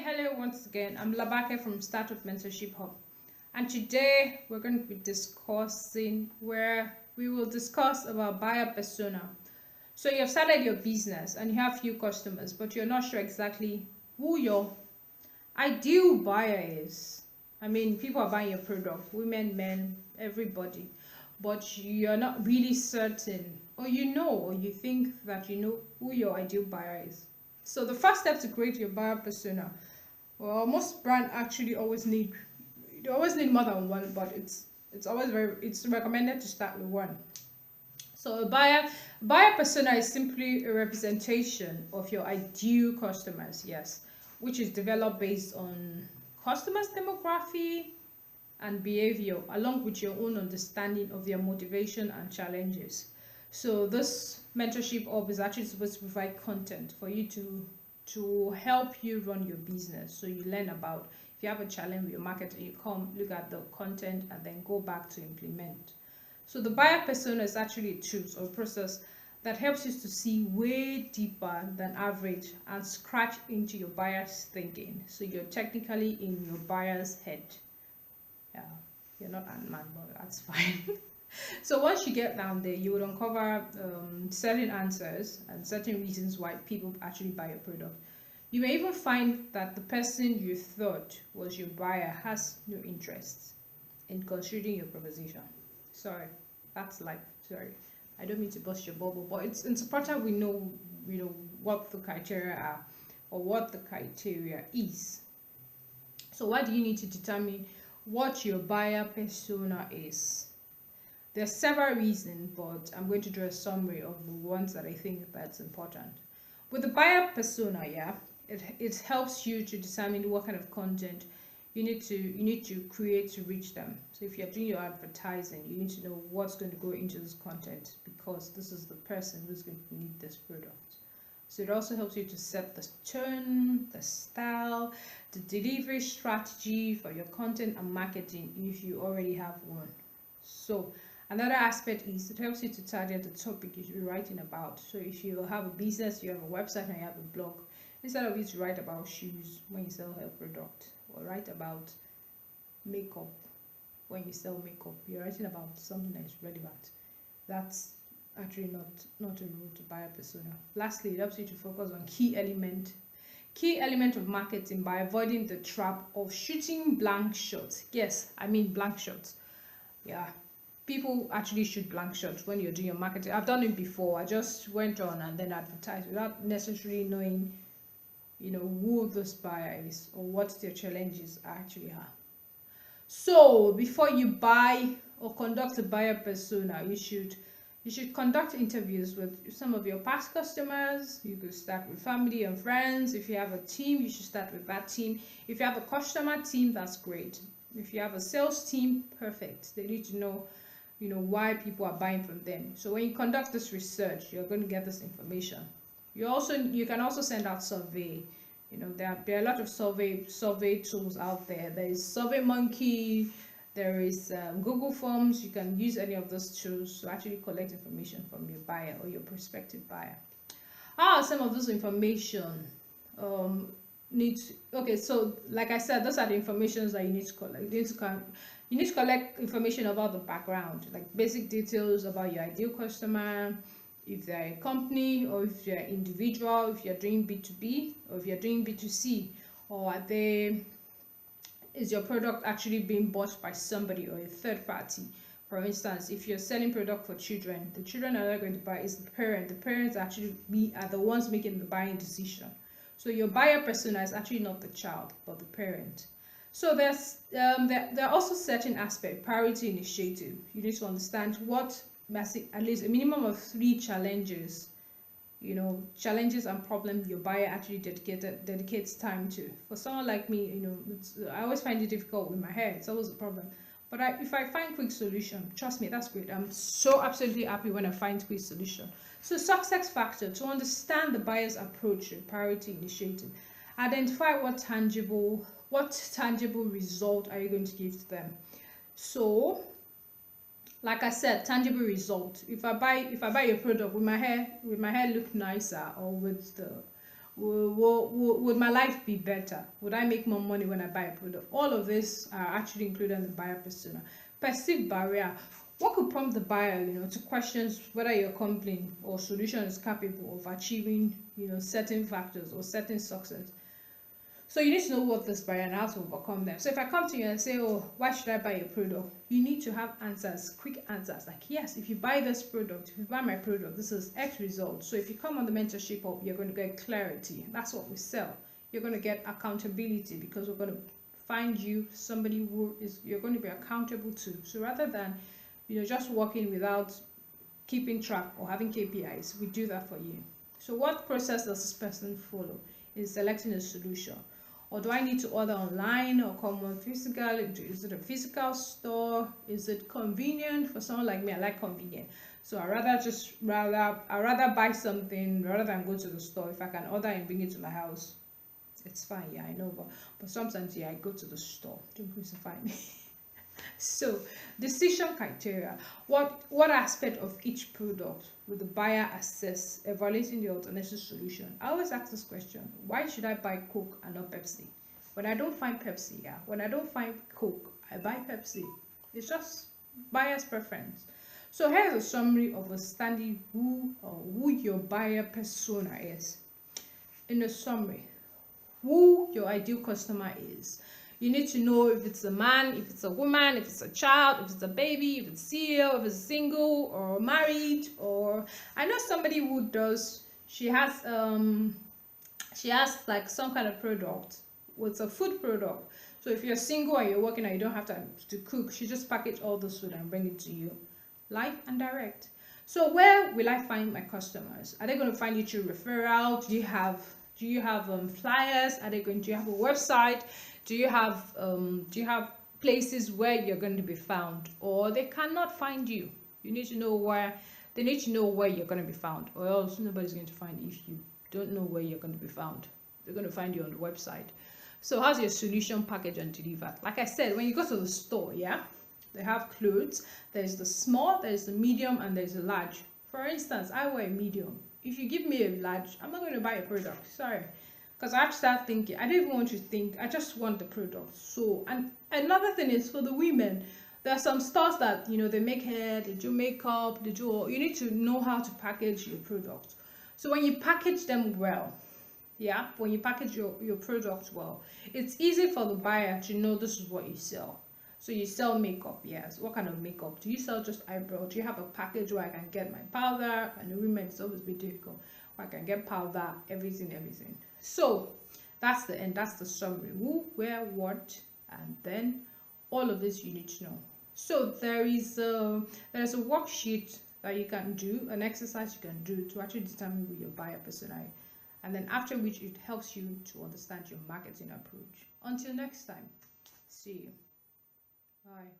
Hello once again. I'm Labake from Startup Mentorship Hub, and today we're going to be discussing where we will discuss about buyer persona. So you have started your business and you have few customers, but you're not sure exactly who your ideal buyer is. I mean, people are buying your product, women, men, everybody, but you're not really certain, or you think that you know who your ideal buyer is. So the first step to create your buyer persona, well, most brand actually always need more than one, but it's recommended to start with one. So a buyer persona is simply a representation of your ideal customers, yes, which is developed based on customers' demography and behavior, along with your own understanding of their motivation and challenges. So this mentorship hub is actually supposed to provide content for you to help you run your business. So you learn about, if you have a challenge with your market, you come look at the content and then go back to implement. So the buyer persona is actually a tool or a process that helps you to see way deeper than average and scratch into your buyer's thinking. So you're technically in your buyer's head. Yeah, you're not Ant-Man, but that's fine. So once you get down there, you would uncover certain answers and certain reasons why people actually buy your product. You may even find that the person you thought was your buyer has no interest in considering your proposition. Sorry, that's life. Sorry, I don't mean to bust your bubble, but it's important we know what the criteria are or what the criteria is. So why do you need to determine what your buyer persona is? There are several reasons, but I'm going to draw a summary of the ones that I think that's important. With the buyer persona, yeah, it helps you to determine what kind of content you need to create to reach them. So if you're doing your advertising, you need to know what's going to go into this content because this is the person who's going to need this product. So it also helps you to set the tone, the style, the delivery strategy for your content and marketing if you already have one. So another aspect is it helps you to target the topic you should be writing about. So if you have a business, you have a website and you have a blog, instead of you to write about shoes when you sell hair product or write about makeup when you sell makeup, you're writing about something that is relevant. That's actually not a rule to buyer persona. Lastly, it helps you to focus on key element of marketing by avoiding the trap of shooting blank shots. Yes, I mean blank shots. Yeah, people actually shoot blank shots when you're doing your marketing. I've done it before. I just went on and then advertised without necessarily knowing who this buyer is or what their challenges actually are. So before you buy or conduct a buyer persona, you should conduct interviews with some of your past customers. You could start with family and friends. If you have a team, you should start with that team. If you have a customer team, that's great. If you have a sales team, perfect. They need to know why people are buying from them. So when you conduct this research, you're going to get this information. You can also send out survey. There are a lot of survey tools out there. There is SurveyMonkey, there is Google Forms. You can use any of those tools to actually collect information from your buyer or your prospective buyer. How are some of those information okay, so like I said, those are the informations that you need to collect. You need to collect information about the background, like basic details about your ideal customer, if they're a company or if you're individual, if you're doing B2B or if you're doing B2C, or is your product actually being bought by somebody or a third party. For instance, if you're selling product for children, the children are not going to buy, it's the parent. The parents actually are the ones making the buying decision. So your buyer persona is actually not the child but the parent. So there are also certain aspects. Priority initiative, you need to understand what at least a minimum of 3 challenges and problems your buyer actually dedicates time to. For someone like me, I always find it difficult with my hair. It's always a problem. But if I find quick solution, trust me, that's great. I'm so absolutely happy when I find quick solution. So success factor, to understand the buyer's approach to priority initiative. Identify what tangible result are you going to give to them. So like I said, tangible result. If I buy your product, will my hair look nicer, or Would my life be better? Would I make more money when I buy a product? All of this are actually included in the buyer persona. Perceived barrier. What could prompt the buyer, to question whether your company or solution is capable of achieving, certain factors or certain success? So you need to know what this barrier and how to overcome them. So if I come to you and say, oh, why should I buy your product? You need to have answers, quick answers. Like, yes, if you buy this product, if you buy my product, this is X result. So if you come on the mentorship hub, you're going to get clarity. That's what we sell. You're going to get accountability because we're going to find you somebody you're going to be accountable to. So rather than, just working without keeping track or having KPIs, we do that for you. So what process does this person follow? Is selecting a solution. Or do I need to order online or come on physical? Is it a physical store? Is it convenient? For someone like me, I like convenient. So I rather buy something rather than go to the store. If I can order and bring it to my house, it's fine. Yeah, I know, but sometimes I go to the store. Don't crucify me. So decision criteria. What aspect of each product will the buyer assess evaluating the alternative solution? I always ask this question: why should I buy Coke and not Pepsi? When I don't find Pepsi, when I don't find Coke, I buy Pepsi. It's just buyer's preference. So here's a summary of understanding who your buyer persona is. In the summary, who your ideal customer is. You need to know if it's a man, if it's a woman, if it's a child, if it's a baby, if it's CEO, if it's single or married. Or I know somebody who does, she has like some kind of product. It's a food product. So if you're single and you're working and you don't have time to cook, she just package all this food and bring it to you, live and direct. So where will I find my customers? Are they going to find you through referral? Do you have flyers? Do you have a website? Do you have places where you're going to be found? Or they cannot find you. You need to know where you're going to be found, or else nobody's going to find you if you don't know where you're going to be found. They're going to find you on the website. So how's your solution packaged and delivered? Like I said, when you go to the store, they have clothes. There's the small, there's the medium, and there's the large. For instance, I wear a medium. If you give me a large, I'm not going to buy a product. Sorry. Because I have to start thinking. I don't even want to think. I just want the product. So, and another thing is for the women, there are some stores that, they make hair, they do makeup, you need to know how to package your product. So when you package them well, when you package your product well, it's easy for the buyer to know this is what you sell. So you sell makeup, yes. What kind of makeup? Do you sell just eyebrow? Do you have a package where I can get my powder? And the women, it's always be difficult. Where I can get powder, everything. So that's the end. That's the summary. Who, where, what, and then all of this you need to know. So there's a worksheet that you can do, an exercise you can do to actually determine who your buyer persona is. And then after which it helps you to understand your marketing approach. Until next time, see you. Bye.